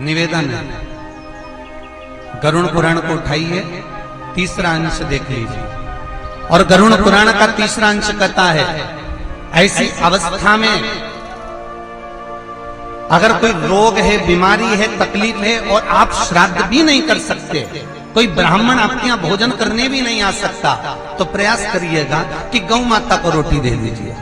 निवेदन है, गरुड़ पुराण को उठाइए, तीसरा अंश देख लीजिए। और गरुड़ पुराण का तीसरा अंश कहता है, ऐसी अवस्था में अगर कोई रोग है, बीमारी है, तकलीफ है और आप श्राद्ध भी नहीं कर सकते, कोई ब्राह्मण आपके यहाँ भोजन करने भी नहीं आ सकता, तो प्रयास करिएगा कि गौ माता को रोटी दे दीजिए।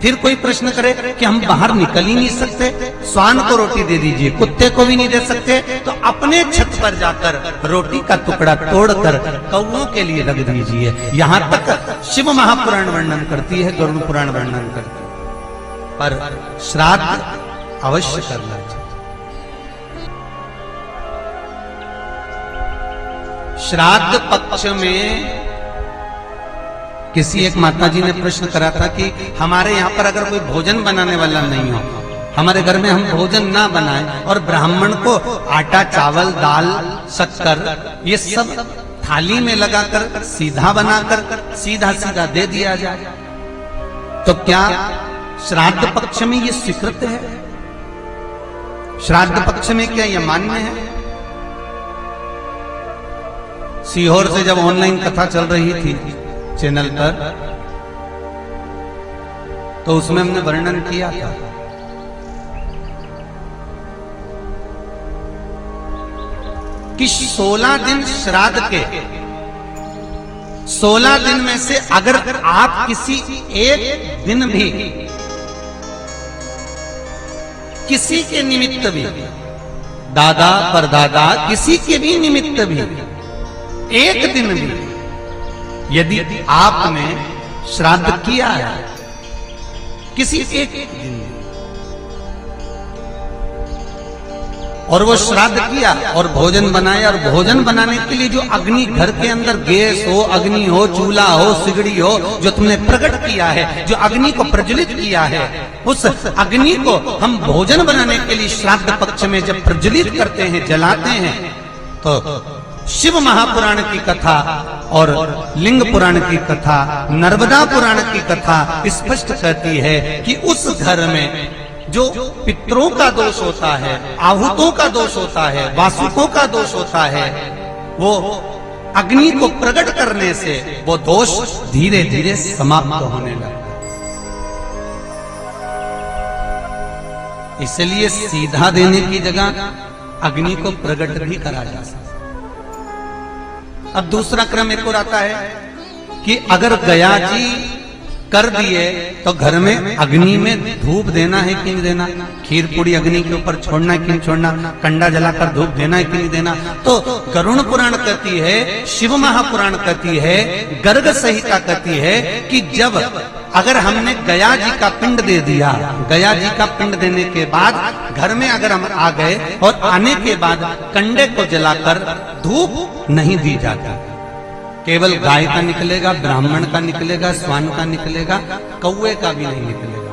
फिर कोई प्रश्न करे कि हम बाहर निकल ही नहीं सकते, श्वान को रोटी दे दीजिए, कुत्ते को भी नहीं दे सकते, तो अपने छत पर जाकर रोटी का टुकड़ा तोड़कर कौओं के लिए रख दीजिए। यहां तक शिव महापुराण वर्णन करती है, गरुड़ पुराण वर्णन करती है। पर श्राद्ध अवश्य करना चाहिए। श्राद्ध पक्ष में किसी एक माता जी ने प्रश्न करा था कि हमारे यहाँ पर अगर कोई भोजन बनाने वाला नहीं हो, हमारे घर में हम भोजन ना बनाएं और ब्राह्मण को आटा, चावल, दाल, शक्कर ये सब थाली में लगाकर सीधा बनाकर सीधा सीधा दे दिया जाए, तो क्या श्राद्ध पक्ष में ये स्वीकृत है? श्राद्ध पक्ष में क्या यह मान्य है? सीहोर से जब ऑनलाइन कथा चल रही थी चैनल पर, तो उसमें हमने वर्णन किया था कि 16 दिन श्राद्ध के, 16 दिन में से अगर आप किसी एक दिन भी किसी के निमित्त भी, दादा परदादा किसी के भी निमित्त भी एक दिन भी यदि आपने श्राद्ध किया है, किसी एक दिन और वो श्राद्ध किया और भोजन बनाया, और भोजन बनाने के लिए जो अग्नि घर के अंदर गैस हो, अग्नि हो, चूल्हा हो, सिगड़ी हो, जो तुमने प्रकट किया है, जो अग्नि को प्रज्वलित किया है, उस अग्नि को हम भोजन बनाने के लिए श्राद्ध पक्ष में जब प्रज्वलित करते हैं, जलाते हैं, तो शिव महापुराण की कथा और लिंग पुराण की कथा, नर्मदा पुराण की कथा स्पष्ट कहती है कि उस घर में जो पितरों का दोष होता है, आहुतों का दोष होता है, वासुकों का दोष होता है, वो अग्नि को प्रकट करने से वो दोष धीरे धीरे समाप्त होने लगता है। इसलिए सीधा देने की जगह अग्नि को प्रकट भी करा जा सकता। अब दूसरा क्रम एक और आता है कि अगर गया जी कर दिए तो घर में अग्नि में धूप देना है कि नहीं देना, खीर पूरी अग्नि के ऊपर छोड़ना है कि नहीं छोड़ना, कंडा जलाकर धूप देना है कि नहीं देना। तो गरुड़ पुराण कहती है, शिव महापुराण कहती है, गर्ग संहिता कहती है कि जब अगर हमने गया जी का पिंड दे दिया, गया जी का पिंड देने के बाद घर में अगर हम आ गए और आने के बाद कंडे को जलाकर धूप नहीं दी जाती, केवल गाय का निकलेगा, ब्राह्मण का निकलेगा, श्वान का निकलेगा, कौवे का भी नहीं निकलेगा।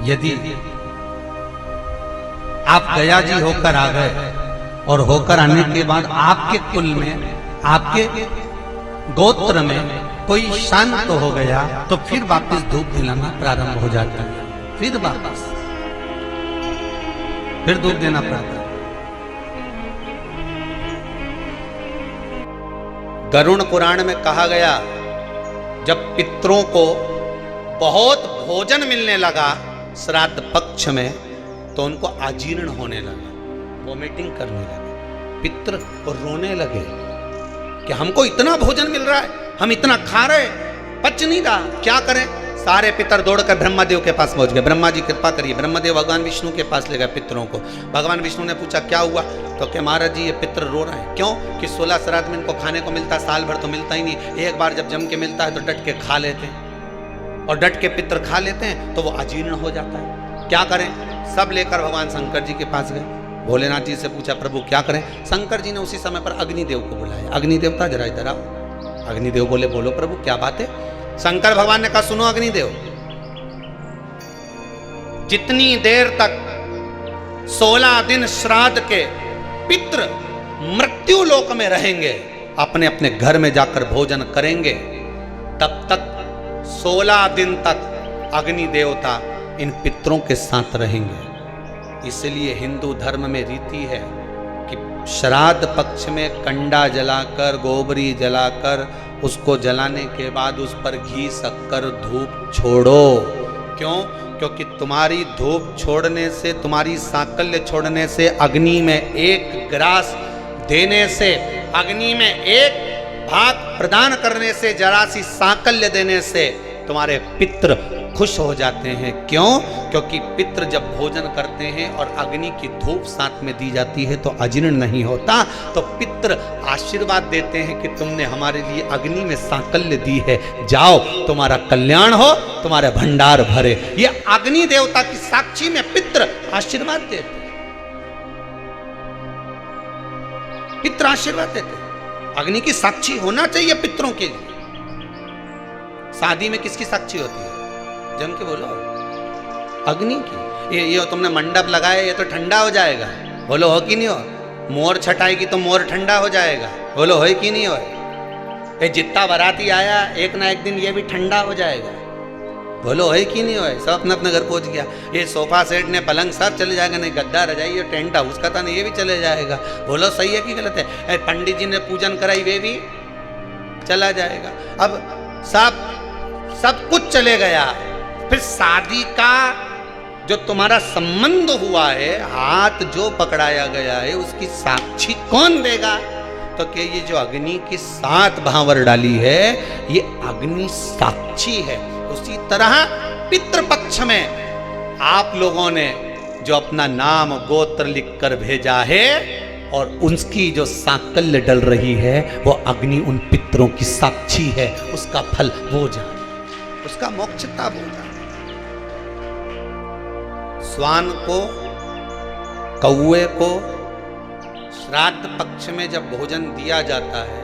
यदि आप गया जी होकर आ गए और होकर आने के बाद आपके कुल में, आपके गोत्र में कोई शांत हो गया, तो फिर वापस धूप दिलाना प्रारंभ हो जाता है, फिर धूप देना पड़ता है। गरुड़ पुराण में कहा गया, जब पितरों को बहुत भोजन मिलने लगा श्राद्ध पक्ष में, तो उनको अजीर्ण होने लगा, वोमिटिंग करने लगे, पितर रोने लगे कि हमको इतना भोजन मिल रहा है, हम इतना खा रहे, पच नहीं रहा, क्या करें। सारे पितर दौड़कर ब्रह्मादेव के पास पहुंच गए, ब्रह्मा जी कृपा करिए। ब्रह्मदेव भगवान विष्णु के पास ले गए पितरों को। भगवान विष्णु ने पूछा क्या हुआ, तो क्या महाराज जी ये पितर रो रहे हैं। क्यों? कि 16 श्राद्ध में इनको खाने को मिलता, साल भर तो मिलता ही नहीं, एक बार जब जम के मिलता है तो डट के खा लेते हैं, और डट के पितर खा लेते हैं तो वो अजीर्ण हो जाता है। क्या करें? सब लेकर भगवान शंकर जी के पास गए। भोलेनाथ जी से पूछा प्रभु क्या करें। शंकर जी ने उसी समय पर अग्निदेव को बुलाया। अग्निदेवता जरा इधर आओ। अग्निदेव बोले बोलो प्रभु क्या बात है। शंकर भगवान ने कहा सुनो अग्निदेव, जितनी देर तक 16 दिन श्राद्ध के पितृ मृत्यु लोक में रहेंगे, अपने अपने घर में जाकर भोजन करेंगे, तब तक 16 दिन तक अग्नि देवता इन पितरों के साथ रहेंगे। इसलिए हिंदू धर्म में रीति है कि श्राद्ध पक्ष में कंडा जलाकर, गोबरी जलाकर, उसको जलाने के बाद उस पर घी, शक्कर, धूप छोड़ो। क्यों? क्योंकि तुम्हारी धूप छोड़ने से, तुम्हारी सांकल्य छोड़ने से, अग्नि में एक ग्रास देने से, अग्नि में एक भाग प्रदान करने से, जरा सी सांकल्य देने से तुम्हारे पितृ खुश हो जाते हैं। क्यों? क्योंकि पितृ जब भोजन करते हैं और अग्नि की धूप साथ में दी जाती है तो अजीर्ण नहीं होता। तो पितृ आशीर्वाद देते हैं कि तुमने हमारे लिए अग्नि में सांकल्य दी है, जाओ तुम्हारा कल्याण हो, तुम्हारे भंडार भरे। ये अग्नि देवता की साक्षी में पितृ आशीर्वाद देते, पितृ आशीर्वाद देते। अग्नि की साक्षी होना चाहिए पितरों के लिए। शादी में किसकी साक्षी होती है? जम के बोलो, अग्नि की। ये तुमने मंडप लगाया, ये तो ठंडा हो जाएगा, बोलो हो कि नहीं हो? मोर छटाएगी तो मोर ठंडा हो जाएगा, बोलो हो कि नहीं हो? ये जितना बाराती आया एक ना एक दिन ये भी ठंडा हो जाएगा, बोलो है कि नहीं हो? सब अपने अपने घर पहुंच गया। ये सोफा सेट ने, पलंग सब चले जाएगा, नहीं गद्दा रजाई और टेंट हाउस का था नहीं, ये भी चले जाएगा, बोलो सही है कि गलत है? पंडित जी ने पूजन कराई, वे भी चला जाएगा। अब सब कुछ चले गया। फिर शादी का जो तुम्हारा संबंध हुआ है, हाथ जो पकड़ाया गया है, उसकी साक्षी कौन देगा? तो कि ये जो अग्नि की 7 भांवर डाली है, ये अग्नि साक्षी है। उसी तरह पितृपक्ष में आप लोगों ने जो अपना नाम गोत्र लिखकर भेजा है और उसकी जो सांकल्य डल रही है, वो अग्नि उन पितरों की साक्षी है। उसका फल वो जाने, उसका मोक्षता वो जाने। स्वान को, कौवे को श्राद्ध पक्ष में जब भोजन दिया जाता है,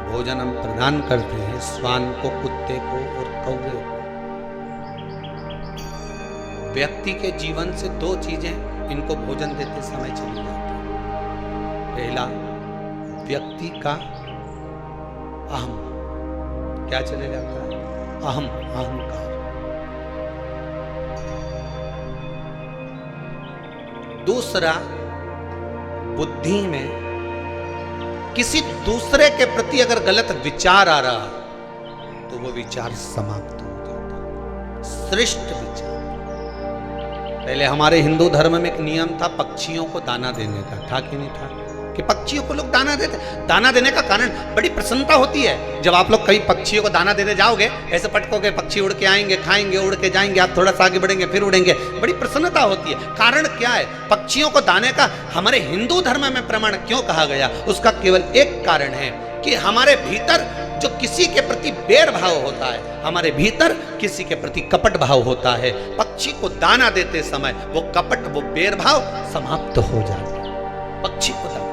भोजन हम प्रदान करते हैं स्वान को, कुत्ते को और कौवे को। व्यक्ति के जीवन से 2 चीजें इनको भोजन देते समय चली जाती है। पहला, व्यक्ति का अहम, क्या चले जाता है? अहम, अहंकार। दूसरा, बुद्धि में किसी दूसरे के प्रति अगर गलत विचार आ रहा तो वो विचार समाप्त हो जाता। श्रेष्ठ विचार। पहले हमारे हिंदू धर्म में एक नियम था पक्षियों को दाना देने का, था कि नहीं था? कि पक्षियों को लोग दाना देते। दाना देने का कारण बड़ी प्रसन्नता होती है। जब आप लोग कई पक्षियों को दाना देने जाओगे, ऐसे पटकोगे, पक्षी उड़ के आएंगे, खाएंगे, उड़ के जाएंगे, आप थोड़ा सा आगे बढ़ेंगे, फिर उड़ेंगे, बड़ी प्रसन्नता होती है। कारण क्या है? पक्षियों को दाने का हमारे हिंदू धर्म में प्रमाण क्यों कहा गया? उसका केवल एक कारण है कि हमारे भीतर जो किसी के प्रति बैर भाव होता है, हमारे भीतर किसी के प्रति कपट भाव होता है, पक्षी को दाना देते समय वो कपट, वो बैर भाव समाप्त हो जाता है। पक्षी को